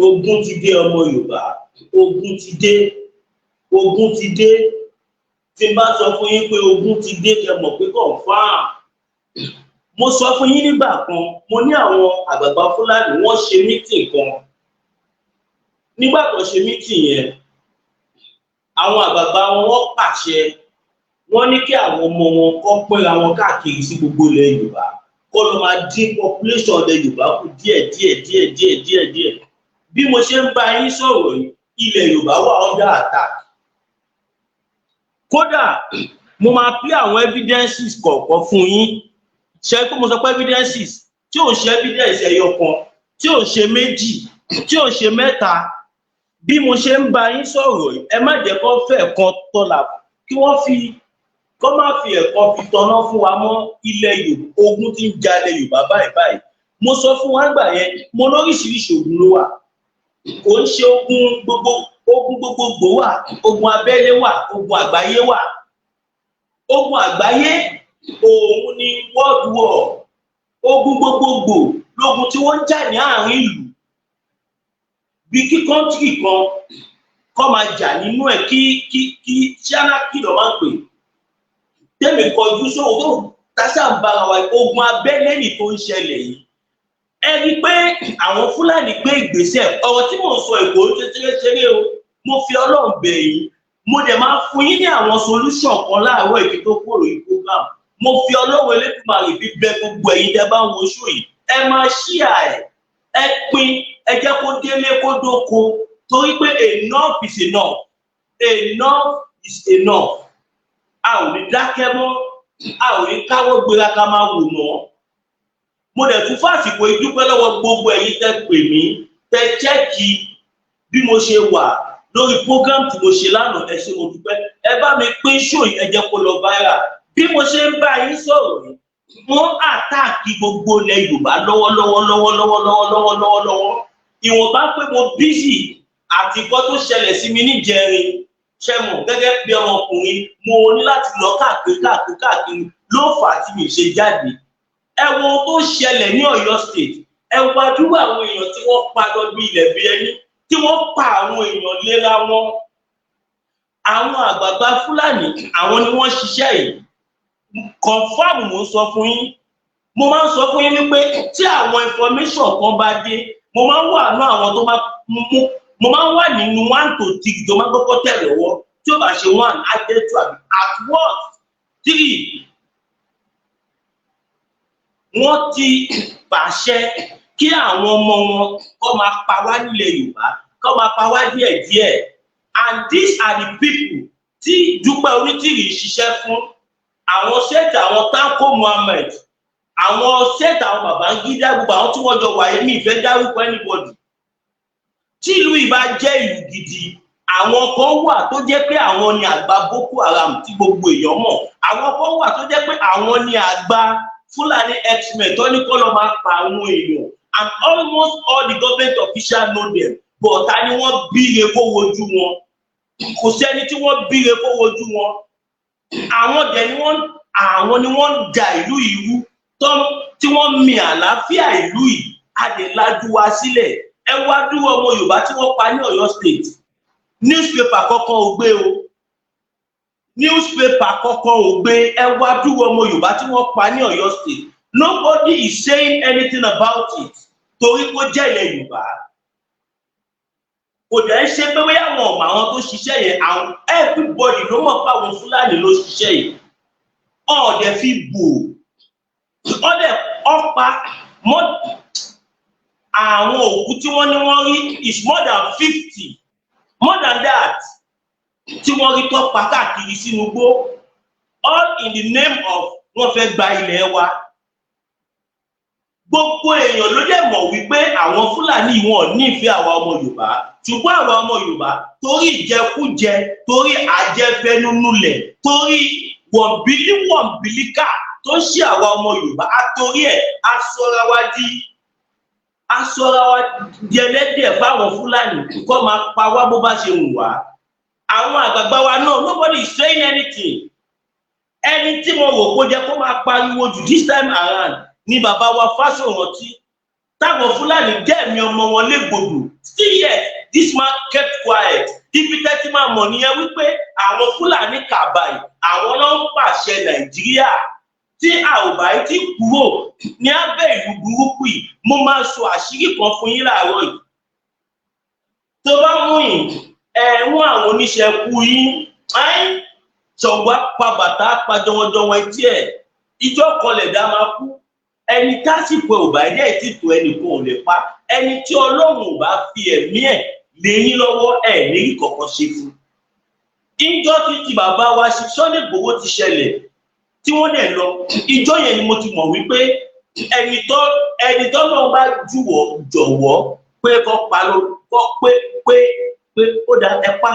ogun ti dé ọmọ Yorùbá, ogun ti dé, ogun ti dé. Tí n bá sọ fún yín pé ogun ti dé kẹ́ mọ̀ pé confirm. Mo sọ fún yín nígbà kan, mo ní àwọn àgbààgbà Fúlàní wọ́n ṣe meeting kan. Nígbà tó ṣe meeting yẹn, àwọn àgbààgbà wọn pàṣẹ, wọ́n ní kí àwọn ọmọ wọn kó pínra wọn káàkiri sí gbogbo ilẹ̀ Yorùbá, kó lọ máa dín population ilẹ̀ Yorùbá kù díẹ̀. Bí mo ṣe ń bá yín sọ̀rọ̀ yìí, ilẹ̀ Yorùbá wà under attack. Kódà mo máa pín àwọn evidences kọ̀ọ̀kan fún yín. Ṣé pé mo sọ pé evidences tí ò ń ṣe evidence ẹyọ kan, tí ò ń ṣe méjì, tí ò ń ṣe mẹ́ta. Bí mo ṣe ń bá yín sọ̀rọ̀ yìí, ẹ má jẹ́ kó fẹ́ kan tọ́lá kí wọ́n kó má fi ẹ̀kọ́ fi tọ́ná fún wa mọ́ ilẹ̀ Yorùbá. Ogun tí ń ja ilẹ̀ Yorùbá báyìí. Mo sọ fún wa gbà yẹn, mo lóríṣiríṣi ogun ló wà. Kò ń ṣe ogun gbogbogbò wà, ogun abẹ́lé wà, ogun àgbáyé wà. Ogun àgbáyé òun ni world war. Ogun gbogbogbò lógun tí wọ́n ń jà ní àárín ìlú. Bí kí kọ́ńtírì kan kó máa jà nínú ẹ̀ kí ṣáná kí ló máa ń pè. Tẹ́mi kọjú sóhun tó tásà ń bára wa, ogun abẹ́lé nì tó ń ṣẹlẹ̀ yìí. Ẹ rí pé àwọn Fúlàní gbé ìgbésẹ̀. Ọ̀rọ̀ tí mò ń sọ Èkó ṣeré o, mo fi Ọlọ́run bẹ̀ yín. Mo dẹ̀ máa fún yín ní àwọn solution kan láàárọ̀ èyí tó kúrò ní program. Mo fi Ọlọ́run Elédùmarè bí bẹ̀ gbogbo ẹ̀yin tẹ́ bá ń wo show yìí. Ẹ máa share ẹ̀, ẹ pín, ẹ jẹ́ kó délé kó dóko, torí pé enough is enough. Enough is enough. A ò ní dákẹ́ mọ́, a ò ní káwọ́ gbéra ká máa wò mọ́. Mo dẹ̀ tún fàsìkò ìdúpẹ́ lọ́wọ́ gbogbo ẹ̀yin tẹ́ pè mí, tẹ́ chẹ́ẹ̀kì bí mo ṣe wà lórí program tí mo ṣe lánàá. Ẹ ṣé mo dúpẹ́. Ẹ bá mi pín show yìí, ẹ jẹ́ kó lọ viral. Bí mo ṣe ń bá yín sọ̀rọ̀ yìí, wọ́n àtàkì gbogbo ilẹ̀ Yorùbá lọ́wọ́lọ́wọ́. Ìwọ̀nba pé mo busy àti nǹkan tó ṣẹlẹ̀ sí mi níjẹrin, ṣe mọ̀ gẹ́gẹ́ bí ọmọkùnrin, mo ní láti lọ káàkiri ló fà á tí mi ṣe jáde. Ẹ wo ohun tó ṣẹlẹ̀ ní Ọ̀yọ́ state. Ẹ wá dúró àwọn èèyàn tí wọ́n pa lọ bí ilẹ̀ bí ẹni, tí wọ́n pa àwọn èèyàn léra wọn. Àwọn àgbààgbà Fúlàní, àwọn ni wọ́n ṣiṣẹ́ yìí. Confirm mo sọ fún yín. Mo máa ń sọ fún yín wípé tí àwọn information kan bá dé, mo máa ń wà nínú àwọn tó máa mú, mo máa ń wà nínú 1 to 3 tó máa kọ́kọ́ tẹ̀ lọ́wọ́. Tí ó bá ṣe 1, á jẹ́ 2 àbí at what 3. Wọ́n ti pàṣẹ kí àwọn ọmọ wọn kó máa pa wá nílẹ̀ Yorùbá, kó máa pa wá díẹ̀díẹ̀. And these are the people tí Dúpẹ́ Onítìrì ṣiṣẹ́ fún. Àwọn ṣẹ́ẹ̀tì àwọn Tanko Muhammed, àwọn ṣẹ́ẹ̀tì àwọn Babangida, gbogbo àwọn tí wọ́n jọ wáyé, mi ìfẹ́ dárúkọ anybody. Tí ìlú ìbá jẹ́ ìlú gidi, àwọn kan wà tó jẹ́ pé àwọn ni àgbà Boko Haram tí gbogbo èèyàn mọ̀. Àwọn kan wà tó jẹ́ pé àwọn ni àgbà Fulani X-Men tó ní kó lọ máa pa àwọn èèyàn. And almost all the government officials know them. But ta ni wọ́n bíire kó wojú wọn? Kò sẹ́ni tí wọ́n bíire kó wojú wọn. Àwọn ni wọ́n ń ja ìlú ìrú tí wọ́n mì àlàáfíà ìlú yìí. A lè lajú wa sílẹ̀. Ẹ wá dúró ọmọ Yorùbá tí wọ́n pa ní Ọ̀yọ́ state. Newspaper kọ́kọ́ ò gbé o. Newspaper kọ́kọ́ ò gbé. Ẹ wá dúró ọmọ Yorùbá tí wọ́n pa ní Ọ̀yọ́ state. Nobody is saying anything about it. Torí kó jẹ́ ilẹ̀ Yorùbá. Kò dẹ̀ ṣe pé wíyá àwọn ọmọ àwọn tó ṣiṣẹ́ yẹn, àwọn everybody ló mọ̀ pé àwọn Fúlàní ló ṣiṣẹ́ yìí. Ọ̀dẹ̀ fi bò. Ọ̀dẹ̀ ọ̀pá mọ́ àwọn òkú tí wọ́n ní wọ́n rí is more than 50. More than that. Tí wọ́n rí tó pa káàkiri sínú igbó. All in the name of wọ́n fẹ́ gba ilẹ̀ wa. Gbogbo èèyàn ló dẹ̀ mọ̀ wípé àwọn Fúlàní wọn nífẹ̀ẹ́ àwa ọmọ Yorùbá. Ṣùgbọ́n àwa ọmọ Yorùbá torí ìjẹkújẹ, torí àjẹfẹnunulẹ̀, torí wọ̀nbílíkà tó ń ṣe àwa ọmọ Yorùbá, àtorí ẹ̀ aṣọra wa di ẹlẹ́dẹ̀ fáwọn Fúlàní kó máa pa wá bó bá ṣe wù wá. Àwọn àgbààgbà wa náà, nobody is saying anything. Ẹni tí mo rò kó jẹ́ kó máa pariwo jù this time around ni bàbá wa Fáṣọ̀rántí. táwọn Fúlàní dẹ́ẹ̀mí ọmọ wọn légbodò. Still yet this man kept quiet. Ibi tẹ́tí máa mọ̀ nìyẹn wípé àwọn Fúlàní kàbáyì àwọn náà ń pàṣẹ Nàìjíríà. Tí a ò bá ti kúrò ní abẹ́ ìlú burúkú yìí, mo máa sọ àṣírí kan fún yín láàárọ̀ yìí. Tó bá mú yín ẹ̀wọ̀n àwọn oníṣẹ́ kú yín, ṣọ̀gbọ́n pa bàtà pa jọwọ́jọwọ́ etí ẹ̀, ìjọ kọlẹ̀ dá máa kú. Ẹni tásìkò ò bá dé ìtìtò ẹnìkan ò lè pa. Ẹni tí Ọlọ́run ò bá fi ẹ̀mí ẹ̀ lé yín lọ́wọ́ ẹ̀ lérí kọ̀ọ̀kan ṣe fún. Ìjọ tí bàbá wa ṣe Sunday Igboho ti ṣẹlẹ̀ tí wọ́n dẹ̀ lọ, ìjọ yẹn ni mo ti mọ̀ wípé ẹni tó náà bá jọ̀wọ́ pé kọ́ pa ló kọ́ pé ó dá ẹ pa,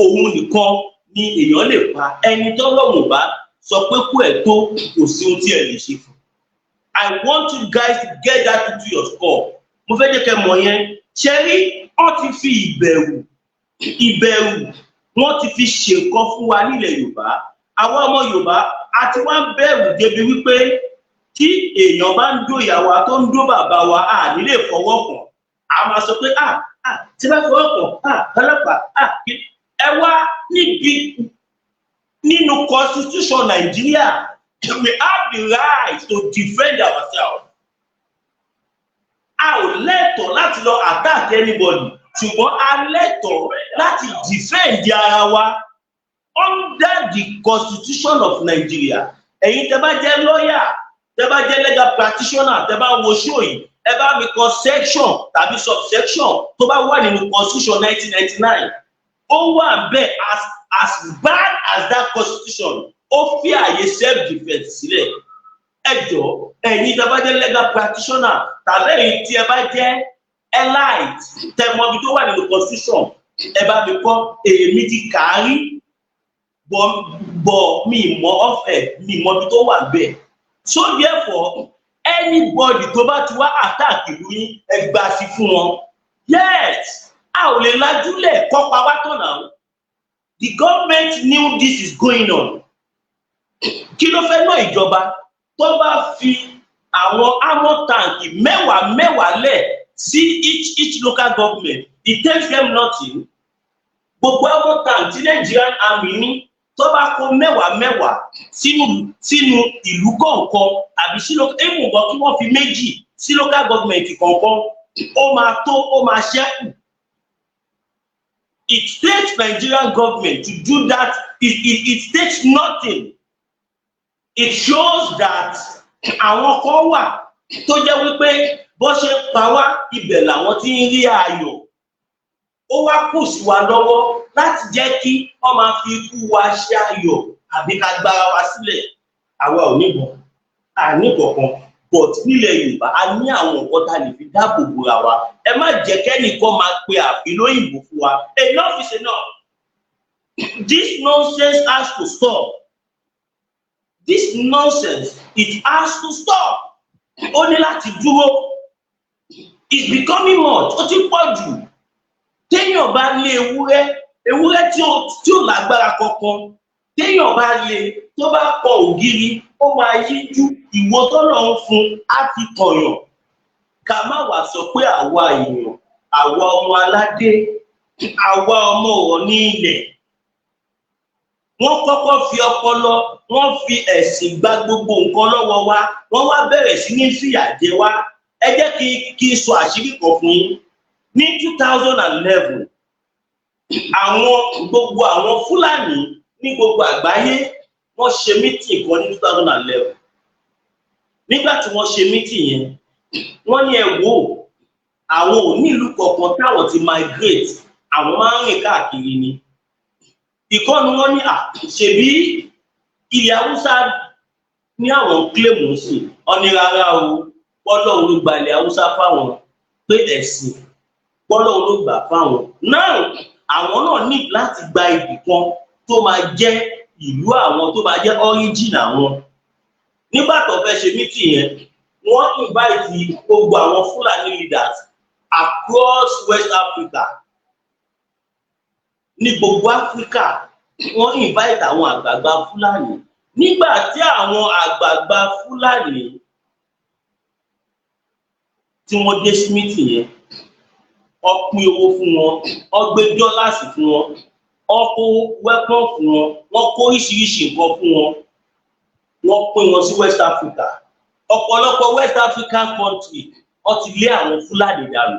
òun nìkan ni èèyàn lè pa. Ẹni tó lọ́rùn bá sọ pé kú ẹ̀ tó kò sí ohun tí ẹ lè ṣe fún. I want you guys to get that into your skull. Mo fẹ́ jẹ́ kẹ́ mọ̀ yẹn. Ṣé rí wọ́n ti fi ìbẹ̀rù wọ́n ti fi ṣe nǹkan fún wa nílẹ̀ Yorùbá. Àwọn ọmọ Yorùbá a ti wá ń bẹ̀rù débi wípé tí èèyàn bá ń dó ìyá wa tó ń dó bàbá wa a nílé fọwọ́ kàn. A máa sọ pé tí bá fọwọ́ kàn ọlọ́pàá ẹ wá nínú constitution Nàìjíríà. We have the right to defend ourselves. A ò lẹ́tọ̀ọ́ láti lọ attack anybody, ṣùgbọ́n a lẹ́tọ̀ọ́ láti defend ara wa under the constitution of Nigeria. Ẹ̀yin tẹ́ bá jẹ́ lawyer, tẹ́ bá jẹ́ legal practitioner, tẹ́ bá wo show yìí, ẹ bá mi kọ section tàbí subsection tó bá wà nínú constitution 1999. Ó wà bẹ́ẹ̀ as bad as that constitution. Ó fi àyè self defense sílẹ̀. Ẹ jọ̀ọ́ ẹ̀yin tẹ́ bá jẹ́ legal practitioner tàbí ẹ̀yin tí ẹ bá jẹ́ elite tẹ́ mọ̀ bí tó wà nínú constitution, ẹ bá mi kọ́ èmi ti kàárí bọ̀ mi mọ̀ ọ̀fẹ́ mi mọ̀ bí tó wà bẹ́ẹ̀. So therefore anybody tó bá ti wá attack ìlú yín ẹ gbà sí fún wọn. Yes, a ò lè lajúlẹ̀ kọ́ pa wá tán náà. The government knew this is going on. Kí ló fẹ́ náà ìjọba tó bá fi àwọn armor tank mẹ́wàá lẹ̀ sí each local government, it takes them nothing. Gbogbo armor tank tí Nigerian army ní tó bá kó mẹ́wàá sínú ìlú kọ̀ọ̀kan àbí sí èmùbọ̀ kí wọ́n fi méjì sí local government kọ̀ọ̀kan, ó máa tó, ó máa ṣẹ́kù. It takes Nigerian government to do that. It takes nothing. It shows that àwọn kan wà tó jẹ́ wípé bó ṣe ń pa wá ibẹ̀ làwọn tí ń rí ayọ̀. Ó wá kù sí wa lọ́wọ́ láti jẹ́ kí wọ́n máa fi ikú wa ṣe ayọ̀ àbí ká gbára wa sílẹ̀. Àwa ò níbọn, àníkọ̀ọ̀kan, but nílẹ̀ Yorùbá a ní àwọn nǹkan tá a lè fi dáàbò bora wa. Ẹ má jẹ́ kẹ́nìkan máa pe àfilóyìnbó fún wa. Enough is enough. This nonsense has to stop. This nonsense, it has to stop. Ó ní láti dúró. It's becoming much. Ó ti pọ̀ jù. Téèyàn bá lé ewúrẹ́ tí ó lágbára kankan, téèyàn bá lé tó bá kọ ògiri, ó máa yíjú, ìwo tó lọ ń fún á fi tọ̀yàn. Ká má wá sọ pé àwa èèyàn, àwa ọmọ aládé, àwa ọmọ Ọọ̀ni ilẹ̀. Wọ́n kọ́kọ́ fi ọpọlọ, wọ́n fi ẹ̀sìn gba gbogbo nǹkan lọ́wọ́ wa, wọ́n wá bẹ̀rẹ̀ sí ní fìyà jẹ wá. Ẹ jẹ́ kí n sọ àṣírí kan fún yín. Ní 2011, gbogbo àwọn Fúlàní ní gbogbo àgbáyé wọ́n ṣe mítìn kan ní 2011. Nígbà tí wọ́n ṣe mítìn yẹn, wọ́n ní ẹ wò àwọn ò ní ìlú kọ̀ọ̀kan táwọn ti migrate, àwọn máa ń rìn káàkiri ni. Ìkọ́ni wọ́n ní ṣebí ilẹ̀ Haúsá ní àwọn kílèmù sí, wọ́n ní rárá o, Ọlọ́run ló gba ilẹ̀ Haúsá fáwọn, pé ẹ̀sìn Ọlọ́run ló gbà fáwọn. Náà àwọn náà ní láti gba ibì kan tó máa jẹ́ ìlú àwọn, tó máa jẹ́ origin àwọn. Nígbà tó fẹ́ ṣe mítìn yẹn, wọ́n invite gbogbo àwọn Fúlàní leaders across West Africa. Ní gbogbo Áfíríkà, wọ́n invite àwọn àgbààgbà Fúlàní. Nígbà tí àwọn àgbààgbà Fúlàní tí wọ́n dé sí meeting yẹn, wọ́n pín owó fún wọn, wọ́n gbé dọ́làsì fún wọn, wọ́n kó wẹ́pọ̀n fún wọn, wọ́n kó oríṣiríṣi nǹkan fún wọn, wọ́n pín wọn sí West Africa. Ọ̀pọ̀lọpọ̀ West African country wọ́n ti lé àwọn Fúlàní dànù.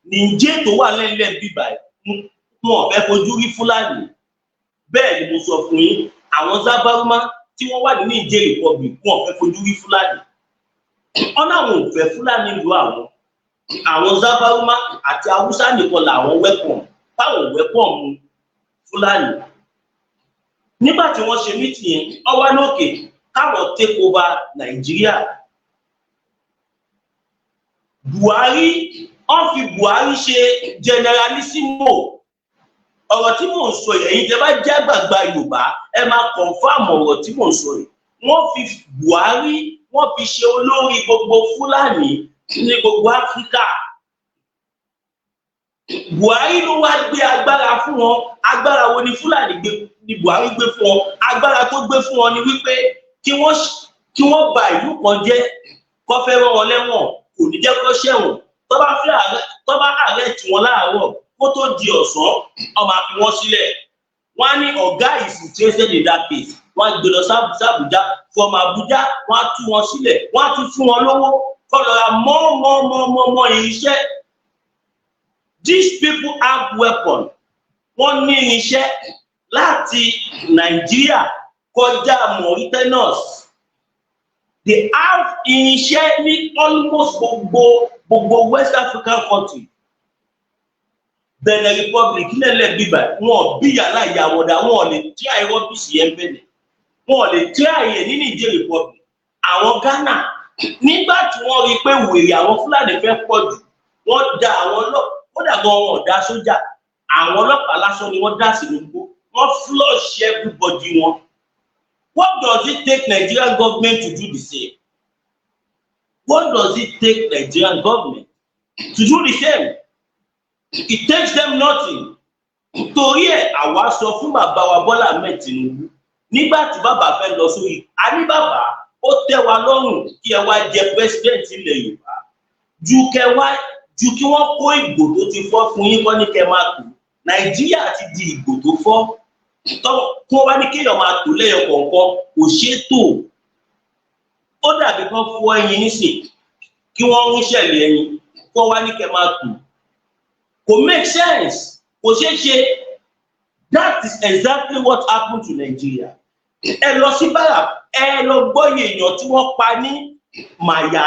Niger tó wà lẹ́lẹ́ bíbá wọn ò fẹ́ fojú rí Fúlàní. Bẹ́ẹ̀ ni mo sọ fún yín, àwọn Zábárúmá tí wọ́n wà ní Niger Republic wọn ò fẹ́ fojú rí Fúlàní. Ọ̀nà àwọn ò fẹ́ Fúlàní lu àwọn Zábárúmá àti Haúsá nìkan làwọn wẹ́pọ̀n, báwọn wẹ́pọ̀n mu Fúlàní. Nígbà tí wọ́n ṣe mítì yẹn, wọ́n wá lókè káwọn take over Nàìjíríà. Buhari, wọ́n fi Buhari ṣe generalissimo. Ọ̀rọ̀ tí mò ń sọ yẹn, tẹ́ bá jẹ́ àgbààgbà Yorùbá, ẹ máa confirm ọ̀rọ̀ tí mò ń sọ yìí. Wọ́n fi Buhari, wọ́n fi ṣe olórí gbogbo Fúlàní ní gbogbo Áfíríkà. Buhari ló wá gbé agbára fún wọn. Agbára wo ni Fúlàní ni Buhari gbé fún wọn? Agbára tó gbé fún wọn ni wípé kí wọ́n bà ìlú kan jẹ́, kó fẹ́ rán wọn lẹ́wọ̀n, kò ní jẹ́ kó ṣẹ̀wọ̀n. Tó bá arrest wọn láàárọ̀, kó tó di ọ̀sán, wọ́n máa fi wọ́n sílẹ̀. Wọ́n á ní ọ̀gá is interested in that case. Wọ́n á gbé lọ sí Abuja, from Abuja wọ́n á tú wọn sílẹ̀, wọ́n á tún fún wọn lówó kó lọ ra mọ́ irinṣẹ́. These people have weapon. Wọ́n ní irinṣẹ́ láti Nàìjíríà kọjá Mauritania. They have irinṣẹ́ ní almost gbogbo West African country. Benin Republic nílẹ̀ bíbá wọn bí yàrá ìyàwọ̀dà wọn lè tí àìrọ́bìsì yẹn bẹ̀rẹ̀. Wọn lè tí àyè ní Niger Republic. Àwọn Ghana nígbà tí wọ́n rí pé wèrè àwọn Fúlàní fẹ́ pọ̀ jù, wọ́n da àwọn ọlọ́pàá, kódà gan wọn ò dá sójà, àwọn ọlọ́pàá lásán ni wọ́n dá sínú igbó, wọ́n flush everybody wọn. What does it take Nigerian government to do the same? What does it take Nigerian government to do the same? It takes them nothing. Torí ẹ̀ àwa sọ fún bàbá wa Bọ́lá Ahmed Tinubu nígbà tí bàbá fẹ́ lọ sórí, a ní bàbá ó tẹ́ wa lọ́rùn kí ẹ wá jẹ president ilẹ̀ Yorùbá ju kí wọ́n kó ìgò tó ti fọ́ fún yín kọ́ ní kẹ́ máa tò. Nàìjíríà ti di ìgò tó fọ́. Tí wọ́n bá ní kéèyàn máa tò lẹ́yọ kọ̀ọ̀kan kò ṣeé tò. Ó dàbí kán fọ́ ẹyin nísìn kí wọ́n ń ṣẹ̀lẹ̀ ẹyin kó wá ní kẹ́ máa tò. Kò make sense, kò ṣeé ṣe. That is exactly what happened to Nigeria. Ẹ lọ sí bára, ẹ lọ gbọ́yè èèyàn tí wọ́n pa ní Màyà,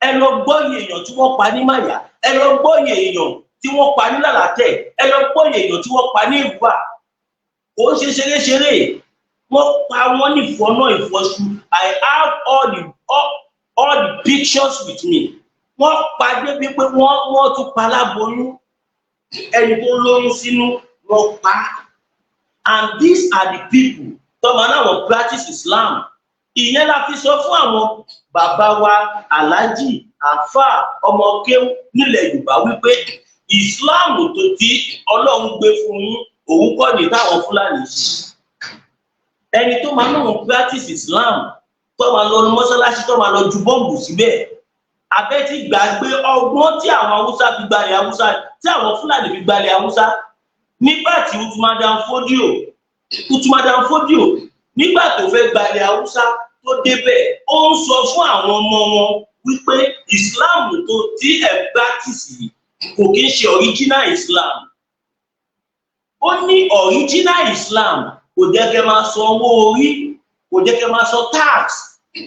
ẹ lọ gbọ́yè èèyàn tí wọ́n pa ní Màyà, ẹ lọ gbọ́yè èèyàn tí wọ́n pa ní Lálàtẹ̀, ẹ lọ gbọ́yè èèyàn tí wọ́n pa ní Ìwà. Kò ń ṣe ṣeré-ṣeré, wọ́n pa wọ́n ní ìfọ́nà ìfọ́ṣù. I have all the pictures with me. Wọ́n pa débi pé wọ́n tún pa láboyún, ẹni tó lóyún sínú wọ́n pa. And these are the people tọ́mọ náà wọ́n practice Islam. Ìyẹn la fi sọ fún àwọn bàbá wa Alhaji Àfà ọmọ kéwú nílẹ̀ Yorùbá wípé Islam tó ti Ọlọ́run gbé fún yín òun kọ́ ní táwọn Fúlàní ṣe. Ẹni tó máa náà practice Islam tó máa lọ mọ́ṣáláṣí tó máa lọ ju bọ́ǹbù síbẹ̀. Abẹ́ ti gbàgbé ọgbọ́n tí àwọn Haúsá fi gbalẹ̀ Haúsá, tí àwọn Fúlàní fi gbalẹ̀ Haúsá. Nígbà tí Utumadan Fodio nígbà tó fẹ́ gbalẹ̀ Haúsá tó débẹ̀, ó ń sọ fún àwọn ọmọ wọn wípé Islam tó tí ẹ̀ practice kò kí ń ṣe original Islam. Ó ní original Islam kò jẹ́ kẹ́ máa san owó orí, kò jẹ́ kẹ́ máa san tax,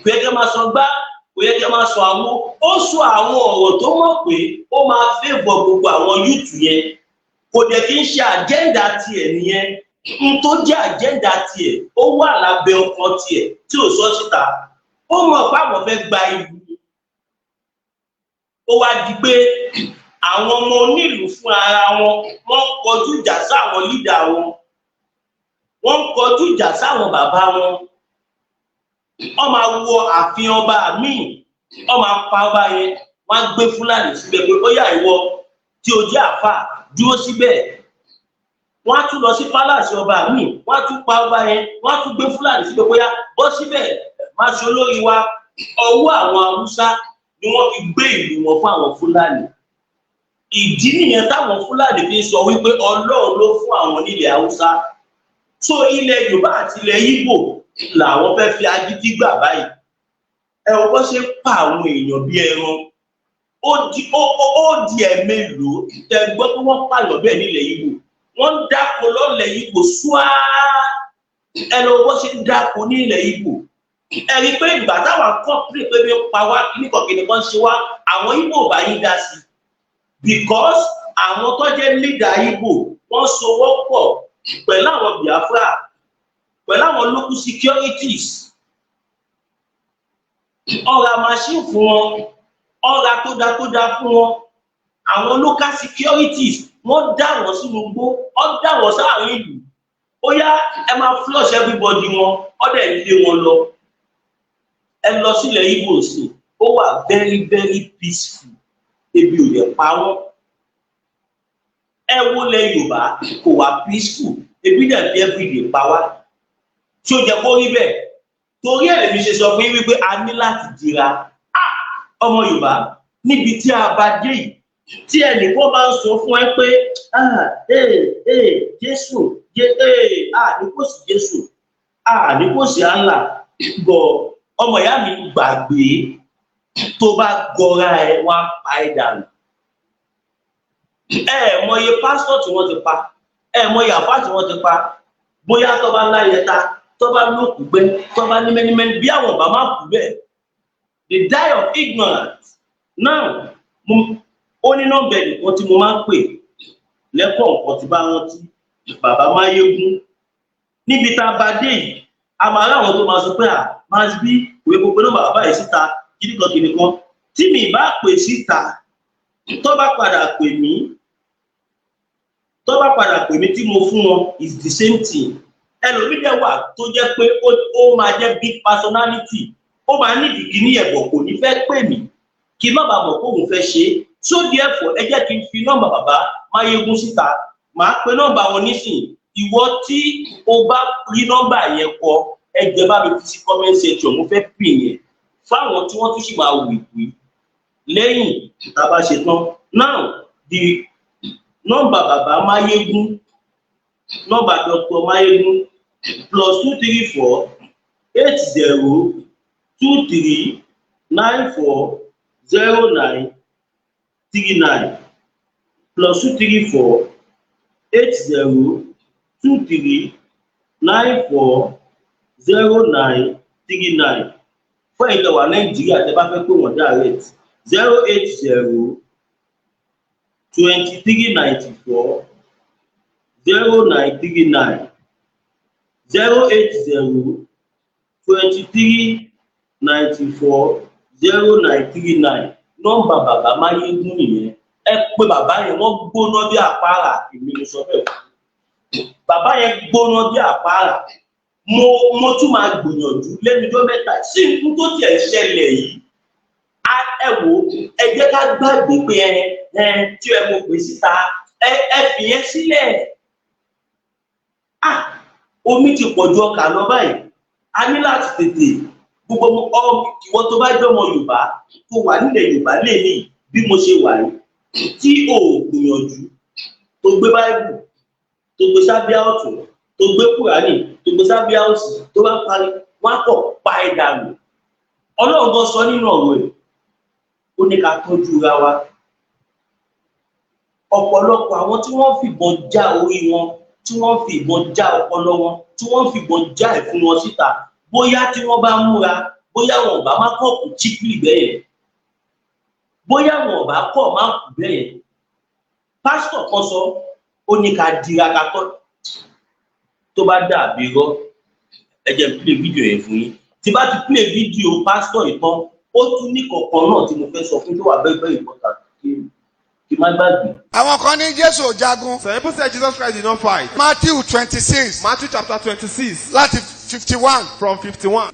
kò jẹ́ kẹ́ máa san gbá, kò yẹ kí a máa sọ àwọn, ó sọ àwọn ọ̀rọ̀ tó mọ̀ pé ó máa fẹ́bọ̀ gbogbo àwọn youth yẹn. Kò dẹ̀ kí ń ṣe agenda tiẹ̀ nìyẹn. N tó jẹ́ agenda tiẹ̀ ó wà lábẹ́ ọkàn tiẹ̀ tí ò sọ síta. Ó mọ̀ pé àwọn fẹ́ gba ìlú. Ó wá di pé àwọn ọmọ onílùú fún ara wọn wọ́n kọjú ìjà sáwọn leader wọn. Wọ́n kọjú ìjà sáwọn bàbá wọn. Wọ́n máa wọ ààfin ọba míì, wọ́n máa pa ọba yẹn, wọ́n á gbé Fúlàní síbẹ̀ pé ó yá ìwọ tí o jẹ́ àfà dúró síbẹ̀. Wọ́n á tún lọ sí pálásì ọba míì, wọ́n á tún pa ọba yẹn, wọ́n á tún gbé Fúlàní síbẹ̀ pé ó yá bọ́ síbẹ̀ máa ṣe olórí wa. Ọwọ́ àwọn Haúsá ni wọ́n fi gbé ìlú wọn fún àwọn Fúlàní. Ìdí nìyẹn táwọn Fúlàní fi sọ wípé Ọlọ́run ló fún àwọn nílẹ̀ Haúsá. So ilẹ̀ Yorùbá àti ilẹ̀ Ìgbò làwọn fẹ́ fi agídí gbà báyìí. Ẹ wọ́n bọ́ ṣe pa àwọn èèyàn bí ẹran. Ó di ẹ̀mélòó tẹ gbọ́ pé wọ́n pààyàn bẹ́ẹ̀ nílẹ̀ Ìgbò. Wọ́n ń dáko lọ́lẹ̀ Ìgbò ṣúá. Ẹ lọ bọ́ ṣe ń dáko ní ilẹ̀ Ìgbò. Ẹ rí pé ìgbà táwọn kọ́pìrì pé bí ó pa wá kíníkọ̀kíní kan ṣe wá, àwọn Ìgbò bá yín dá sí. Because àwọn tó jẹ́ leader Ìgbò wọ́n sowọ́ pọ̀ pẹ̀lú àwọn Biafra, pẹ̀lú àwọn local securities. Ọ̀rá machine fún wọn, ọ̀rá tó dá fún wọn. Àwọn local securities wọ́n dá wọn sínú igbó, wọ́n dá wọn sáàrin ìlú. Ó yá ẹ máa flush everybody wọn, ọ̀dẹ̀ ilé wọn lọ. Ẹ lọ sílẹ̀ Ìgbò sí, ó wà very very peaceful. Ebi ò yẹ pa wọ́n. Ẹ wo lẹ Yorùbá kò wà peaceful, ebi dẹ̀ fi everyday pa wá. Tí ó jẹ́ kó rí bẹ́ẹ̀, torí ẹ̀ lèmi ṣe sọ fún yín wípé a ní láti dira. Ọmọ Yorùbá níbi tí a bá dé yìí, tí ẹnìkan bá ń sọ fún ẹ pé Jésù ní kò sí Jésù, ní kò sí Allah, bọ̀ ọmọ ìyá mi gbàgbé. Tó bá gọra ẹ wá pa ẹ dànù. Mọye pásítọ̀ tí wọ́n ti pa, mọye àfá tí wọ́n ti pa, bóyá tó bá láyẹta, tó bá lókùú gbé, tó bá ní mẹ́ni bí àwọn ọba máa kú bẹ́ẹ̀. They die of ignorance. Now ó ní nọ́mbà nìkan tí mo máa ń pè lẹ́kọ̀ọ̀kan tí bá rántí bàbá Máyégún. Níbi tá a bá dé yìí, a máa ráwọn tó máa sọ pé máa bí òwe gbogbo náà bàbá yìí síta kìnìkan. Tí mi bá pè síta, tó bá padà pè mí tí mo fún wọn is the same thing. Ẹlòmídẹ̀ wà tó jẹ́ pé ó máa jẹ́ big personality, ó máa ní ìdíkì ní ẹ̀bọ̀ kò ní fẹ́ pè mí kí má bàa mọ̀ kó òun fẹ́ ṣe. So therefore ẹ jẹ́ kí n fi nọ́mbà bàbá Máyégún síta, màá pe nọ́mbà wọn nísìnyí. Ìwọ tí o bá rí nọ́mbà yẹn kọ, ẹ jẹ́ bá mi fi sí comment section, mo fẹ́ pè yẹn fáwọn tí wọ́n tún sì máa wù ìpè lẹ́yìn tá a bá ṣe tán. Now the nọ́mbà bàbá Máyégún, nọ́mbà Dr. Máyégún +234 8023 940939 +234 8023 940939. Fún ẹ̀yin tó wà Nàìjíríà tẹ́ bá fẹ́ pé wọ́n direct 080 2394 0939 080 2394 0939. Nọ́mbà bàbá Máyégún nìyẹn. Ẹ pé bàbá yẹn wọ́n gbóná bí àpárá, èmi ló sọ bẹ́ẹ̀. Bàbá yẹn gbóná bí àpárá. Mo tún máa gbìyànjú lẹ́nu ọjọ́ mẹ́ta sí ikú tó tiẹ̀ ṣẹlẹ̀ yìí. Ẹ wò ẹ jẹ́ ká gbàgbé pé tí ẹ mọ̀ pé síta ẹ fi yẹn sílẹ̀. Omi ti pọ̀ ju ọkà lọ báyìí. A ní láti tètè gbogbo ìwọ tó bá jọmọ Yorùbá tó wà nílẹ̀ Yorùbá lè ní bí mo ṣe wà yìí, tí o gbìyànjú tó gbé Báíbù, tó gbé sábíà ọ̀tún, tó gbé Kùránì, tó gbé sábíà òsì, tó bá parí wọ́n á kọ̀ pa ẹ̀ dànù. Ọlọ́run gan sọ nínú ọ̀rọ̀ ẹ̀, ó ní ká tọ́jú ra wa. Ọ̀pọ̀lọpọ̀ àwọn tí wọ́n fìbọn já orí wọn, tí wọ́n fi ìbọn já ọpọlọ wọn, tí wọ́n fi ìbọn já ẹ̀fun wọn síta, bóyá tí wọ́n bá múra, bóyá wọn ò bá má kọ̀ kù chípìlì bẹ́ẹ̀, bóyá wọn ò bá kọ̀ má kù bẹ́ẹ̀. Pásítọ̀ kan sọ, ó ní ká dira ká tọ́. Tó bá dàbí irọ́, ẹ jẹ́ n play fídíò yẹn fún yín. Tí bá ti play fídíò pásítọ̀ ìtàn, ó tún ní kọ̀ọ̀kan náà tí mo fẹ́ sọ fún tó wà bẹ́ẹ̀ bẹ́ẹ̀ important kí má gbàgbé. Àwọn kan ní Jésù ò jagun. Some people say Jesus Christ did not fight. Matthew 26. Matthew chapter 26. Láti 51. From 51.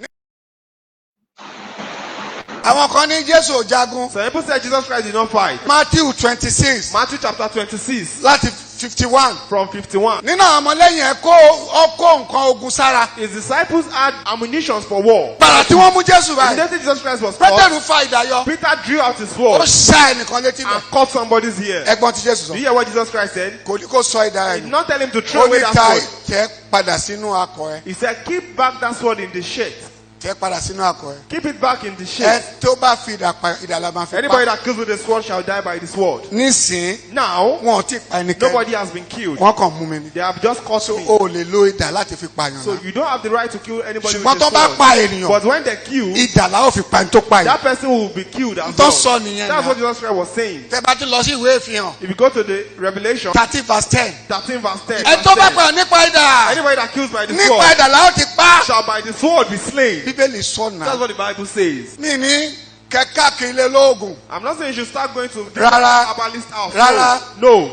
Àwọn kan ní Jésù ò jagun. Some people say Jesus Christ did not fight. Matthew 26. Matthew chapter 26. Láti 51. from 51. nínú àwọn ọmọlẹ́yìn ẹ̀ kó nǹkan ogun sára. His disciples had ammunition for war. gbàrà tí wọ́n mú Jésù báyìí. Immediately Jesus Christ was caught, Pétérù fa idà yọ. Peter drew out his ó sword ṣá ẹnìkan létí and bẹ̀. cut somebody's ear. ẹ̀gbọ́n tí Jésù Do sọ. you hear what Jesus Christ said? kò ní kó sọ idà He ẹ̀ did nù. not tell him to ó throw away ní that ta sword. tẹ́ padà sínú akọ ẹ̀. He said, keep back that sword in the shirt. tẹ́ padà sínú akọ ẹ̀. Keep it back in the ẹ shirt. tó bá fi idà la máa fi Anybody pa. that kills with the sword shall die by the sword. nísìn Now, wọn ò tí ì pa ẹnikẹ́ni. nobody has been killed. wọ́n kàn mú mi ni. They have just caught me. o ò lè lo idà láti fi pààyàn So náà. you don't have the right to kill anybody ṣùgbọ́n with tó a bá sword. pa ènìyàn But when they kill, idà la ó fi pa ẹni tó pa that yìí. person will be killed as tó well. sọ nìyẹn That's what náà. Jesus Christ was saying. tẹ́ bá ti lọ sí ìwé ìfihàn If you go to the Revelation 30 verse 10. 13 verse 10, ẹ tó bá pààyàn nípa idà anybody that kills by the nípa sword idà la ó ti pa. shall by the sword be slain. bíbélì sọ That's náà. what the Bible says. mi ní kẹ́kẹ́ kí ilé lóògùn. I'm not saying you should start going to the Rárá. herbalist house. Rárá. No.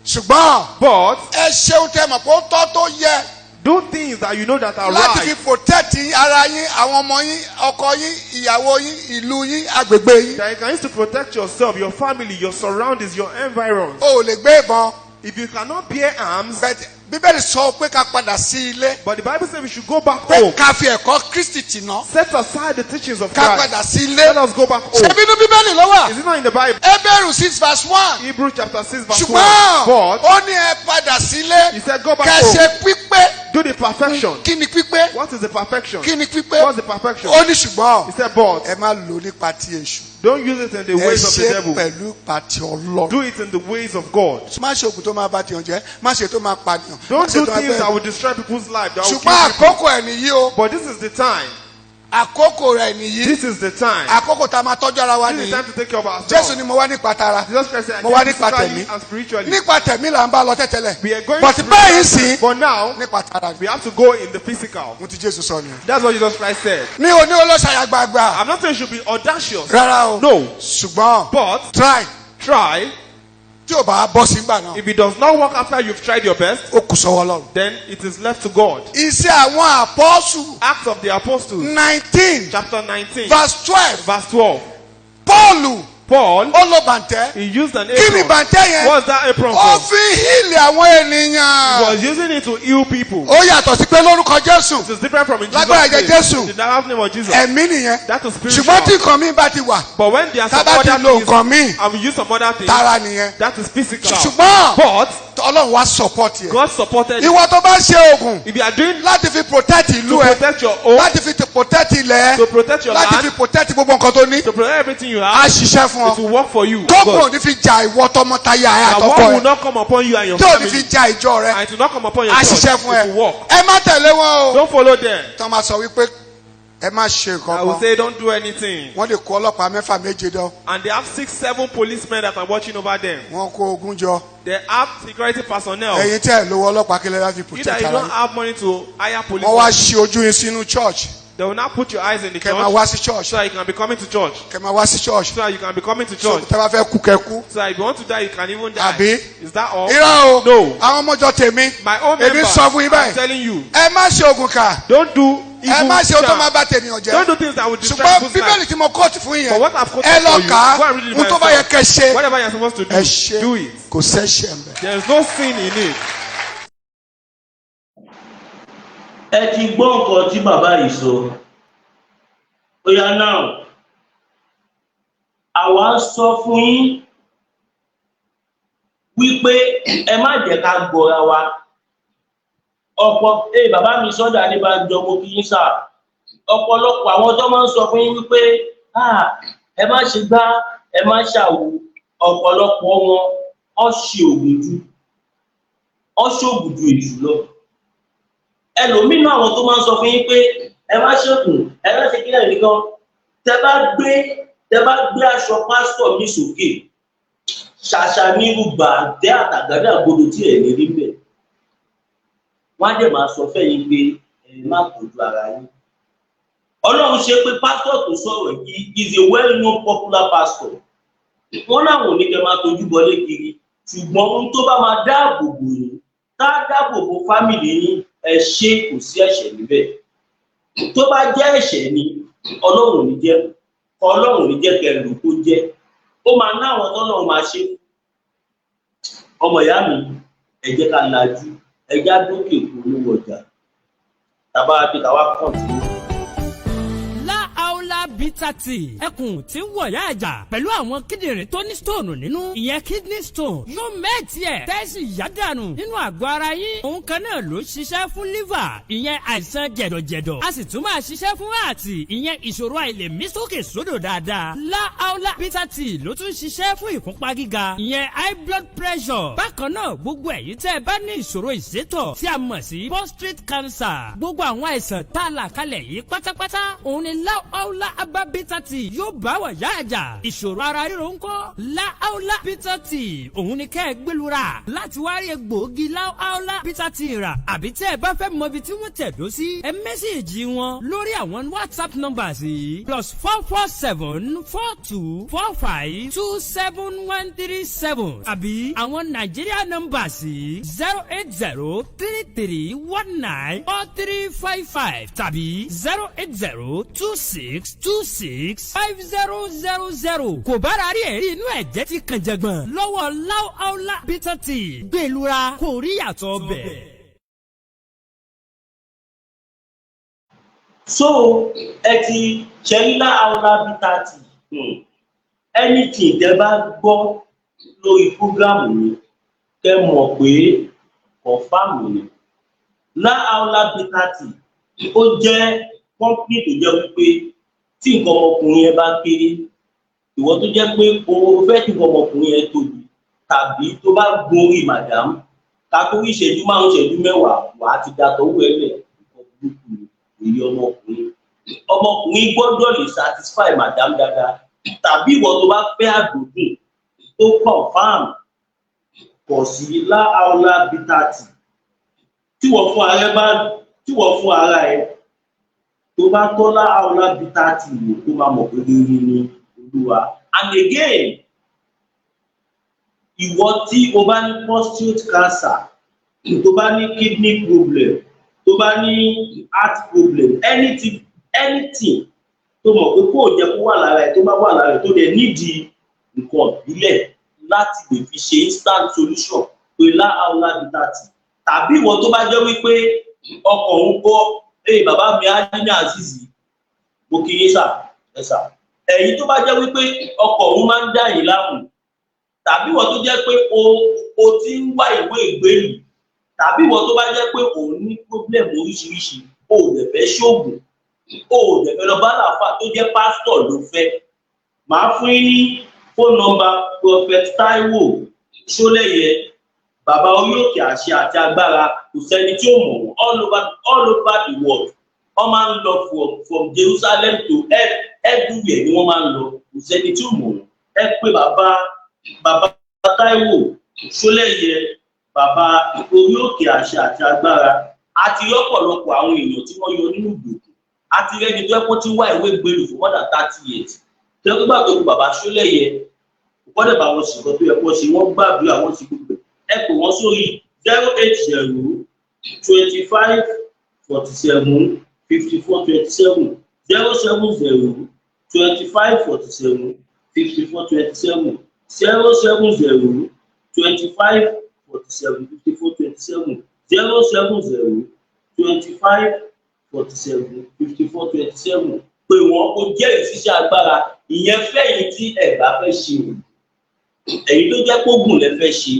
ṣùgbọ́n But ẹ ṣeun tẹ́ mọ̀ pé ó tọ́ tó yẹ do things that you know that are láti fi right. protect ara yín àwọn ọmọ yín ọkọ yín ìyàwó yín ìlú yín agbègbè yín. That you can use to protect yourself, your family, your surroundings, your environs. o ò lè gbé ìbọn. If you cannot bear arms, bíbélì sọ pé ká padà sí ilé. but the Bible says we should go back pé home. ká fi ẹ̀kọ́ Kristi tì ná. Set aside the teachings of ká Christ. padà sí Let ilé. us go back home. ṣebí inú bíbélì ló wà. Is it not in the Bible? Hébérù 6 verse 1. Hebrews chapter 6 verse 1. ṣùgbọ́n But ó ní ẹ padà sílé. he said, go back kẹ́ home. ṣe pípé. Do the perfection. kí ni pípé? What is the perfection? kí ni pípé? What's the perfection? ó ní ṣùgbọ́n He said, but ẹ má lò nípa ti èṣù. don't use it in the ẹ ways of the ṣe devil. pẹ̀lú pàtì Ọlọ́run. Do it in the ways of God. má ṣe oògùn tó máa bá tiyan jẹ́ má ṣe tó máa pànìyàn. má Don't ṣe do tó máa things that bẹ́ẹ̀. will destroy people's life. That will ṣùgbọ́n kill people. àkókò ẹ̀ nìyí o. But this is the time. àkókò rẹ̀ nìyí. This is the time. àkókò tá a máa tọ́jú ara wa This is nìyí. the time to take care of Jésù ourselves. ni mo wá nípa tara. Jesus Christ said, Mo wá I came nípa physically tẹ̀mí. and spiritually. nípa tẹ̀mí là ń bá lọ tẹ́tẹ́lẹ̀. We are going but to báyìí sí but now nípa tara we ni. have to go in the physical. mo ti Jésù sọ nìyẹn. That's what Jesus Christ said. ní oní olóṣàyà gbàgbà. I'm not saying you should be audacious. rárá o. No. ṣùgbọ́n But try try. tí ò bá bọ́ sí gbà náà. If it does not work after you've tried your best, ó kù sọ́wọ́ Ọlọ́run. then it is left to God. iṣẹ́ àwọn àpọ́sù Acts of the Apostles, 19 chapter 19, verse 12. verse 12. Pọ́ọ̀lù Paul, ó lo bàǹtẹ́. he used an kí ni apron. bàǹtẹ́ yẹn? What's that apron ó for? fi híìlì àwọn He ènìyàn. was using it to heal people. ó yàtọ̀ sí pé lórúkọ Jésù It is different from in Jesus' Lágbára ẹ̀jẹ̀ name. Jésù. In the last name of Jesus. ẹ̀mí nìyẹn. That is ṣùgbọ́n tí spiritual. nǹkan mi bá ti wà But when there are some tábà ti other lo things, nǹkan míì and we use some other things, tara nìyẹn. that is physical. ṣùgbọ́n But Ọlọ́run wá support yẹ. God supported you. ìwọ tó bá ṣe oògùn If you are doing láti fi protect ìlú to ẹ protect your own, láti fi protect ilẹ̀ ẹ to protect your láti fi land, protect gbogbo nǹkan tó ní to protect everything you á have, ṣiṣẹ́ fún it will ọ. work for you. tó God. kò ní fi ja ìwọ tọmọtaya ẹ And àtọkọ one will ẹ not come upon you and your tó ní fi family. ja ìjọ rẹ And it will not come upon your á church. ṣiṣẹ́ fún It will ẹ. work. ẹ má tẹ̀lé wọn o. Don't follow them. tó máa sọ wípé ẹ má ṣe I nǹkan will kan say don't do anything. wọ́n lè kó ọlọ́pàá mẹ́fà méje dán And they have 6, 7 policemen that are watching over them. wọ́n kó ogun jọ They have security personnel. ẹ̀yin tẹ́ ẹ̀ lówó ọlọ́pàá kílẹ̀ láti You protect that you ara don't yín. have money to hire police. wọ́n wá ṣí ojú yín sínú church They will not put your eyes in the kẹ́ máa church wá sí church so that you can be coming to church. kẹ́ máa wá sí church So that you can be coming to so church. tẹ́ bá fẹ́ kú kẹ́ kú. So that if you want to die, you can even die. Àbí? Is that all? irọ́ o No. àwọn ọmọjọ tèmi My own èmi member, sọ fún yín I'm báyìí telling you, ẹ má ṣe oògùn kà don't do ẹ evil. má ṣe ohun tó máa charm. bá tènìyàn jẹ́ Don't do things that will destroy ṣùgbọ́n people's bíbélì life. tí mo kóòtù fún yín But what yẹn I've quoted ẹ lọ for you, kà á go and read it ohun tó bá yẹ by kẹ́ ṣe Whatever you're supposed to do, ẹ ṣe do it. kò sẹ́ṣẹ̀ ń bẹ̀. There is no sin in it. ẹ ti gbọ́ nǹkan tí bàbá yìí sọ. Oya náà àwa ń sọ fún yín wípé ẹ má jẹ́ ká gbọ́ra wa. ọ̀pọ̀ bàbá mi sọ́dọ̀ Adébánjọ mo kí yín sà. ọ̀pọ̀lọpọ̀ àwọn tó máa ń sọ fún yín wípé ẹ má ṣe gbá ẹ má ṣàwò. ọ̀pọ̀lọpọ̀ wọn ọ́ ṣe ògùn ju èṣù lọ. ẹlòmínú àwọn tó máa ń sọ fún yín pé ẹ má ṣèkùn ẹ má ṣe kílẹ̀ nìkan tẹ bá gbé aṣọ pásítọ̀ mi sókè ṣàṣà ní irúgbà tẹ àtàgádà gbọdọ̀ tí ẹ lè rí bẹ́ẹ̀. wọ́n á dẹ̀ máa sọ fẹ́yìn pé ẹ má tọ́jú ara yín. Ọlọ́run ṣe pé pásítọ̀ tó sọ̀rọ̀ yìí is a well-known popular pastor. wọ́n náà wò ní kẹ́ máa tọ́jú bọlé kiri ṣùgbọ́n ohun tó bá máa dáàbò bò yín tá a dáàbò bò fámìlì yín ẹ ṣe kò sí ẹ̀ṣẹ̀ níbẹ̀. tó bá jẹ́ ẹ̀ṣẹ̀ ni Ọlọ́run ní jẹ́ kẹrù kó jẹ́ ó máa ná àwọn tọ́lọ́run máa ṣe. ọmọ ìyá mi ẹ jẹ́ ká lajú ẹ já dókè polówó ọjà tàbá bí káwá kàn sí. Bitter tea ẹkùn tí ń wọ̀yá àjà pẹ̀lú àwọn kíndìnrín tó ní stone nínú ìyẹn kidney stone yóò mẹ́ẹ̀tì ẹ̀ tẹ́sí yádànù nínú àgọ́ ara yín òun kan náà ló ṣiṣẹ́ fún liver ìyẹn àìsàn jẹ̀dọ̀jẹ̀dọ̀ a sì tún máa ṣiṣẹ́ fún ààtì ìyẹn ìṣòro àìlèmí sókè sódò dáadáa láàólà bitter tea ló tún ṣiṣẹ́ fún ìfúnpá gíga ìyẹn high blood pressure bákan náà gbogbo ẹ̀yin tẹ́ ẹ bá ní ìṣòro ìsétọ̀ tí a mọ̀ sí prostate cancer gbogbo àwọn àìsàn tá a là kalẹ̀ yìí pátápátá òun ni láàólà Aba bitter tea yóò bá wà yá àjà ìṣòro ara ríro ńkọ́ láàólà bitter tea òun ni kẹ́ ẹ gbẹlura láti wá rí egbòogi láàólà bitter tea rà àbí tẹ́ ẹ bá fẹ́ mọ ibi tí wọ́n tẹ̀dó sí ẹ mẹ́sẹ̀gì wọn lórí àwọn WhatsApp numbers yìí +447-4245-27137 àbí àwọn Nigeria numbers yìí 08033194355 tàbí 08026265000 kò bára rí ẹ̀rí inú ẹ̀jẹ̀ ti kàn jẹ̀gbọ̀n lọ́wọ́ láàólà bitter tea gbẹlura kò rí yàtọ̀ bẹ̀. So ẹ ti ṣẹ́rí láàólà bitter tea anything tẹ́ bá gbọ́ lórí prógrámù mi kẹ́ mọ̀ pé confam ni láàólà bitter tea ó jẹ́ company tó jẹ́ wípé tí nǹkan ọmọkùnrin yẹn bá kéré ìwọ tó jẹ́ pé o fẹ́ kí nǹkan ọmọkùnrin yẹn tóbi tàbí tó bá gun orí madam kátórí ìṣẹ́jú 5 ìṣẹ́jú 10 wàá ti dàtọ̀ owó ẹlẹ̀ nǹkan burúkú èyí ọmọkùnrin gbọ́dọ̀ lè satisfy madam dáadáa tàbí ìwọ tó bá fẹ́ àdógún tó confam pọ̀ sí láàólà bitter tea tí wọ́n fún ara ẹ tó bá tọ́lá àwọlá bitter tea wò kó máa mọ̀ pé rírí ní olúwa. And again ìwọ tí o bá ní prostate cancer tó bá ní kidney problem tó bá ní heart problem anything tó mọ̀ pé kó jẹ́ kó wà lára ẹ̀ tó bá wà lára ẹ̀ tó dẹ̀ nídìí nǹkan ìbílẹ̀ láti lè fi ṣe instant solution pé láàólà bitter tea tàbí ìwọ tó bá jẹ́ wípé ọkọ̀ ń kọ́ bàbá mi Adina Azizi mo kì í sà ẹ̀yin tó bá jẹ́ wípé ọkọ̀ òun máa ń dá yín láàmú tàbí ìwọ tó jẹ́ pé o ti ń wá ìwé ìgbélú tàbí ìwọ tó bá jẹ́ pé òun ní problem oríṣiríṣi o ò dẹ̀ fẹ́ ṣoògùn o ò dẹ̀ fẹ́ lọ bá làáfà tó jẹ́ pásítọ̀ ló fẹ́ màá fún yín ní phone number Prophet Taiwo Ṣólẹ́yẹ bàbá orí òkè àṣẹ àti agbára kò sẹ́ni tí ó mọ̀ wọ́n all over the world wọ́n máa ń lọ from Jerusalem to everywhere ni wọ́n máa ń lọ kò sẹ́ni tí ó mọ̀ wọ́n ẹ pé bàbá Táíwò Ṣólẹ́yẹ bàbá orí òkè àṣẹ àti agbára àti ọ̀pọ̀lọpọ̀ àwọn èèyàn tí wọ́n yọ nínú ìgbòkùn àti rẹ́ni tó ẹ̀kọ́ tí wá ìwé gbèrú for more than 30 years tẹ́lẹ̀ gbà tó kú bàbá Ṣólẹ́yẹ kò gbọ́dọ̀ bá wọn sì kọ́ tó yẹ kó ṣe wọ́n gbàdúrà wọ́n sì gbogbo ẹ pè wọ́n sórí 080-2547-5427 070-2547-5427 070-2547-5427 070-2547-5427 pé wọ́n kó jẹ́ ìṣiṣẹ́ agbára ìyẹn fẹ́yìn tí ẹ bá fẹ́ ṣe o èyí tó jẹ́ kógùn lẹ fẹ́ ṣe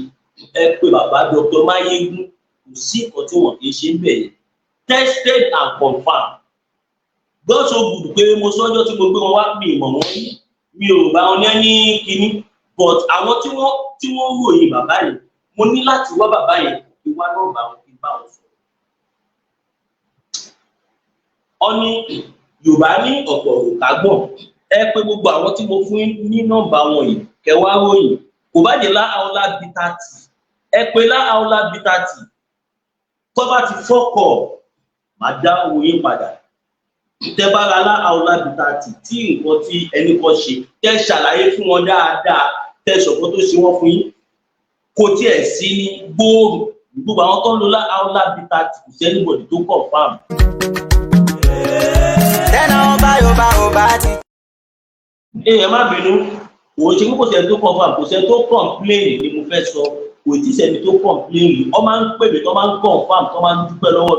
ẹ pé bàbá Dr. Mayegun kò sí nǹkan tí wọ́n kì í ṣe ń bẹ̀rẹ̀ tested and confirmed God so good pé mo sọ́jọ́ tí mo gbé wọn wá mi ìmọ̀ wọn mi ò bá wọn ní kíní but àwọn tí wọ́n ròyìn bàbá yìí mo ní láti wá bàbá yìí kí wá náà bá wọn kí bá wọn sọ. Ọ ní Yorùbá ní ọ̀pọ̀ òrùka gbọ̀n ẹ pé gbogbo àwọn tí mo fún ní nọ́mbà wọn yìí kẹwàá ròyìn kò bá jẹ́ láàólà bitter tea ẹ pé láàólà bitter tea tó bá ti fọ́kọ̀ máa dá owó yín padà tẹ́ bá ra láàólà bitter tea tí nǹkan tí ẹnì kan ṣe tẹ́ ṣàlàyé fún wọn dáadáa tẹ́ sọ̀kọ́ tó ṣe wọ́n fún yín kò tiẹ̀ sí ní gbòòrò gbogbo àwọn tó ń lo láàólà bitter tea kò sẹ́ni bọ̀dì tó confirm. Ẹ má bínú òun ṣe kò sẹ́ni tó confirm kò sẹ́ni tó complain ni mo fẹ́ sọ kò kò tí sẹ́ni tó complain rí ọ máa ń pè mí tó máa ń confam tó máa ń dúpẹ́ lọ́wọ́ mi